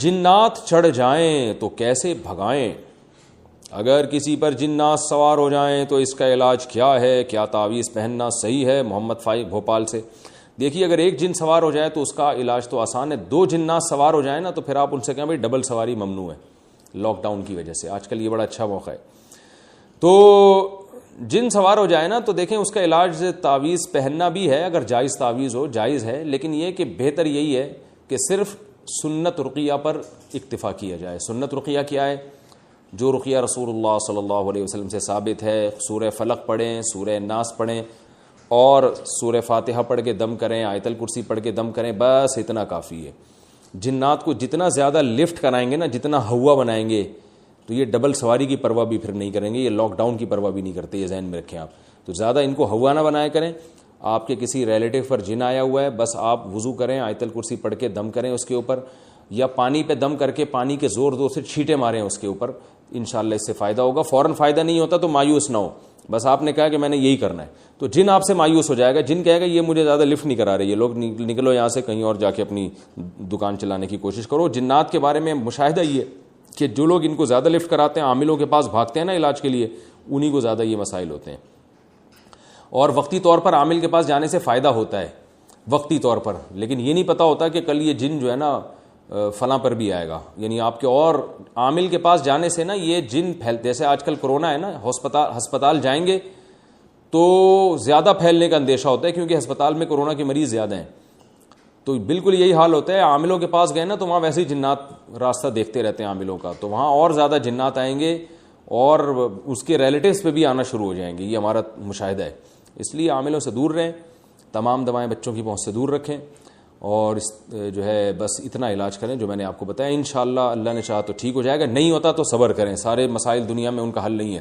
جنات چڑھ جائیں تو کیسے بھگائیں؟ اگر کسی پر جنات سوار ہو جائیں تو اس کا علاج کیا ہے؟ کیا تعویذ پہننا صحیح ہے؟ محمد فائق بھوپال سے. دیکھیے اگر ایک جن سوار ہو جائے تو اس کا علاج تو آسان ہے. 2 جنات سوار ہو جائیں نا تو پھر آپ ان سے کہیں بھائی ڈبل سواری ممنوع ہے لاک ڈاؤن کی وجہ سے. آج کل یہ بڑا اچھا موقع ہے. تو جن سوار ہو جائے نا تو دیکھیں اس کا علاج تعویذ پہننا بھی ہے, اگر جائز تعویذ ہو جائز ہے, لیکن یہ کہ بہتر یہی ہے کہ صرف سنت رقیہ پر اکتفا کیا جائے. سنت رقیہ کیا ہے؟ جو رقیہ رسول اللہ صلی اللہ علیہ وسلم سے ثابت ہے. سورہ فلق پڑھیں, سورہ ناس پڑھیں اور سورہ فاتحہ پڑھ کے دم کریں, آیت الکرسی پڑھ کے دم کریں, بس اتنا کافی ہے. جنات کو جتنا زیادہ لفٹ کرائیں گے نا, جتنا ہوا بنائیں گے, تو یہ ڈبل سواری کی پرواہ بھی پھر نہیں کریں گے, یہ لاک ڈاؤن کی پرواہ بھی نہیں کرتے. یہ ذہن میں رکھیں آپ. تو زیادہ ان کو ہوا نہ بنایا کریں. آپ کے کسی ریلیٹیو پر جن آیا ہوا ہے, بس آپ وضو کریں, آیت الکرسی پڑھ کے دم کریں اس کے اوپر, یا پانی پہ دم کر کے پانی کے زور سے چھینٹے ماریں اس کے اوپر. انشاءاللہ اس سے فائدہ ہوگا. فوراً فائدہ نہیں ہوتا تو مایوس نہ ہو. بس آپ نے کہا کہ میں نے یہی کرنا ہے, تو جن آپ سے مایوس ہو جائے گا. جن کہے گا یہ مجھے زیادہ لفٹ نہیں کرا رہے, یہ لوگ نکلو یہاں سے, کہیں اور جا کے اپنی دکان چلانے کی کوشش کرو. جنات کے بارے میں مشاہدہ یہ کہ جو لوگ ان کو زیادہ لفٹ کراتے ہیں, عاملوں کے پاس بھاگتے ہیں نا علاج کے لیے, انہی کو زیادہ یہ مسائل ہوتے ہیں. اور وقتی طور پر عامل کے پاس جانے سے فائدہ ہوتا ہے وقتی طور پر, لیکن یہ نہیں پتہ ہوتا کہ کل یہ جن جو ہے نا فلاں پر بھی آئے گا. یعنی آپ کے اور عامل کے پاس جانے سے نا یہ جن جیسے آج کل کرونا ہے نا, ہسپتال جائیں گے تو زیادہ پھیلنے کا اندیشہ ہوتا ہے, کیونکہ ہسپتال میں کرونا کے مریض زیادہ ہیں. تو بالکل یہی حال ہوتا ہے. عاملوں کے پاس گئے نا تو وہاں ویسے ہی جنات راستہ دیکھتے رہتے ہیں عاملوں کا, تو وہاں اور زیادہ جنات آئیں گے اور اس کے ریلیٹیوز پہ بھی آنا شروع ہو جائیں گے. یہ ہمارا مشاہدہ ہے. اس لیے عاملوں سے دور رہیں, تمام دوائیں بچوں کی پہنچ سے دور رکھیں, اور جو ہے بس اتنا علاج کریں جو میں نے آپ کو بتایا. انشاءاللہ اللہ نے چاہا تو ٹھیک ہو جائے گا, نہیں ہوتا تو صبر کریں. سارے مسائل دنیا میں ان کا حل نہیں ہے.